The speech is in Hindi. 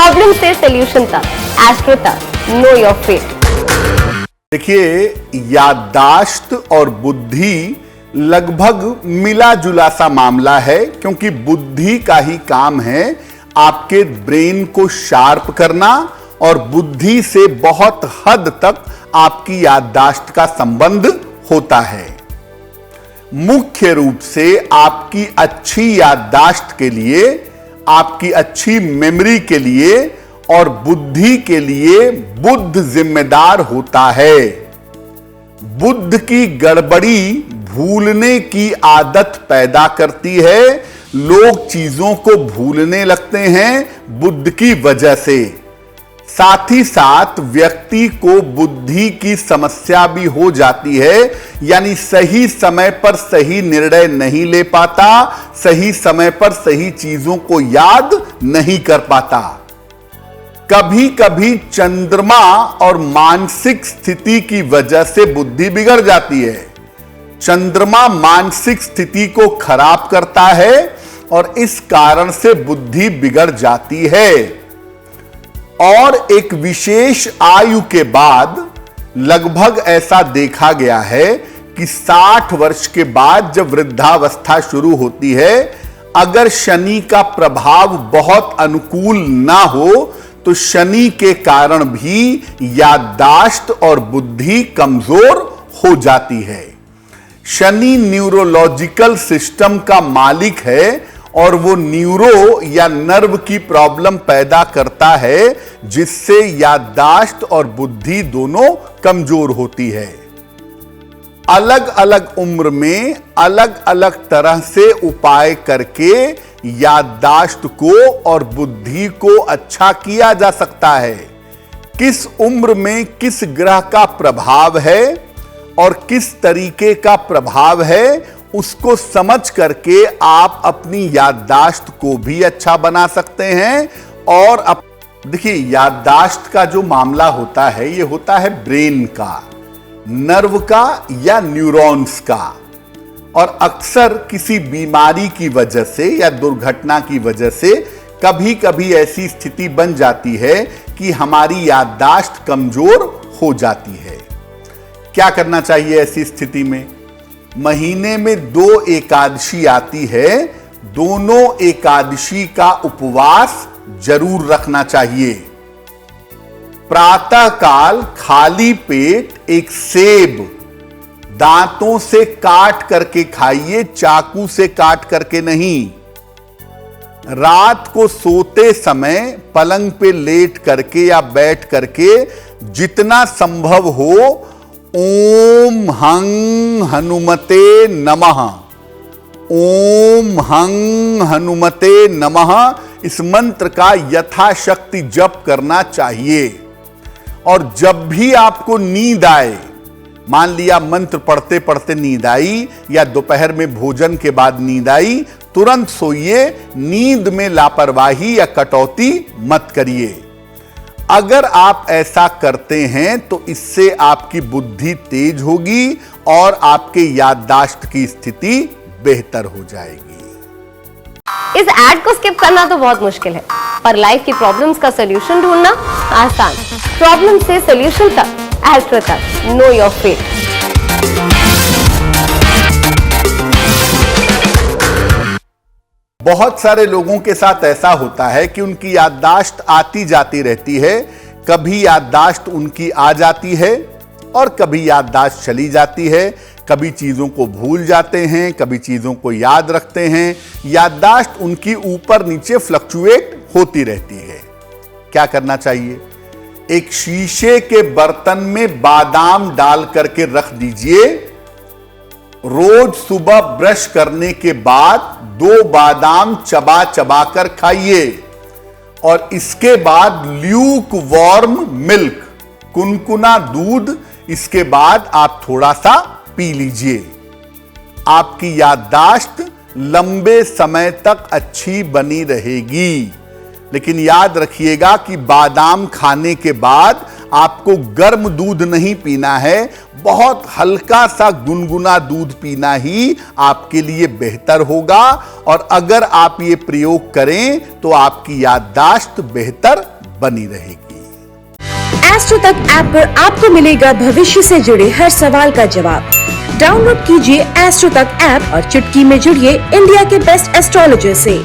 प्रॉब्लम से सॉल्यूशन तक, एस्ट्रो तक, नो योर फेट। देखिए, याददाश्त और बुद्धि लगभग मिला जुला सा मामला है, क्योंकि बुद्धि का ही काम है आपके ब्रेन को शार्प करना, और बुद्धि से बहुत हद तक आपकी याददाश्त का संबंध होता है। मुख्य रूप से आपकी अच्छी याददाश्त के लिए, आपकी अच्छी मेमोरी के लिए और बुद्धि के लिए बुद्ध जिम्मेदार होता है। बुद्ध की गड़बड़ी भूलने की आदत पैदा करती है। लोग चीजों को भूलने लगते हैं बुद्ध की वजह से। साथ ही साथ व्यक्ति को बुद्धि की समस्या भी हो जाती है, यानी सही समय पर सही निर्णय नहीं ले पाता, सही समय पर सही चीजों को याद नहीं कर पाता। कभी कभी चंद्रमा और मानसिक स्थिति की वजह से बुद्धि बिगड़ जाती है। चंद्रमा मानसिक स्थिति को खराब करता है और इस कारण से बुद्धि बिगड़ जाती है। और एक विशेष आयु के बाद लगभग ऐसा देखा गया है कि 60 वर्ष के बाद जब वृद्धावस्था शुरू होती है, अगर शनि का प्रभाव बहुत अनुकूल ना हो तो शनि के कारण भी याददाश्त और बुद्धि कमजोर हो जाती है। शनि न्यूरोलॉजिकल सिस्टम का मालिक है और वो न्यूरो या नर्व की प्रॉब्लम पैदा करता है, जिससे याददाश्त और बुद्धि दोनों कमजोर होती है। अलग अलग उम्र में अलग अलग तरह से उपाय करके याददाश्त को और बुद्धि को अच्छा किया जा सकता है। किस उम्र में किस ग्रह का प्रभाव है और किस तरीके का प्रभाव है, उसको समझ करके आप अपनी याददाश्त को भी अच्छा बना सकते हैं। और देखिए, याददाश्त का जो मामला होता है, ये होता है ब्रेन का, नर्व का या न्यूरॉन्स का। और अक्सर किसी बीमारी की वजह से या दुर्घटना की वजह से कभी कभी ऐसी स्थिति बन जाती है कि हमारी याददाश्त कमजोर हो जाती है। क्या करना चाहिए ऐसी स्थिति में? महीने में 2 एकादशी आती है, दोनों एकादशी का उपवास जरूर रखना चाहिए। प्रातः काल खाली पेट एक सेब दांतों से काट करके खाइए, चाकू से काट करके नहीं। रात को सोते समय पलंग पे लेट करके या बैठ करके जितना संभव हो ओम हं हनुमते नमः, ओम हं हनुमते नमः, इस मंत्र का यथाशक्ति जप करना चाहिए। और जब भी आपको नींद आए, मान लिया मंत्र पढ़ते पढ़ते नींद आई या दोपहर में भोजन के बाद नींद आई, तुरंत सोइए। नींद में लापरवाही या कटौती मत करिए। अगर आप ऐसा करते हैं तो इससे आपकी बुद्धि तेज होगी और आपके याददाश्त की स्थिति बेहतर हो जाएगी। इस ऐड को स्किप करना तो बहुत मुश्किल है, पर लाइफ की प्रॉब्लम्स का सॉल्यूशन ढूंढना आसान। प्रॉब्लम से सॉल्यूशन तक, एस्ट्रो तक, नो योर फेट। बहुत सारे लोगों के साथ ऐसा होता है कि उनकी याददाश्त आती जाती रहती है। कभी याददाश्त उनकी आ जाती है और कभी याददाश्त चली जाती है। कभी चीजों को भूल जाते हैं, कभी चीजों को याद रखते हैं। याददाश्त उनकी ऊपर नीचे फ्लक्चुएट होती रहती है। क्या करना चाहिए? एक शीशे के बर्तन में बादाम डाल करके रख दीजिए। रोज सुबह ब्रश करने के बाद 2 बादाम चबा चबा कर खाइए और इसके बाद ल्यूक वार्म मिल्क, कुनकुना दूध, इसके बाद आप थोड़ा सा पी लीजिए। आपकी याददाश्त लंबे समय तक अच्छी बनी रहेगी। लेकिन याद रखिएगा कि बादाम खाने के बाद आपको गर्म दूध नहीं पीना है, बहुत हल्का सा गुनगुना दूध पीना ही आपके लिए बेहतर होगा। और अगर आप ये प्रयोग करें तो आपकी याददाश्त बेहतर बनी रहेगी। एस्ट्रो तक ऐप पर आपको मिलेगा भविष्य से जुड़े हर सवाल का जवाब। डाउनलोड कीजिए एस्ट्रो तक ऐप और चुटकी में जुड़िए इंडिया के बेस्ट एस्ट्रोलॉजर से।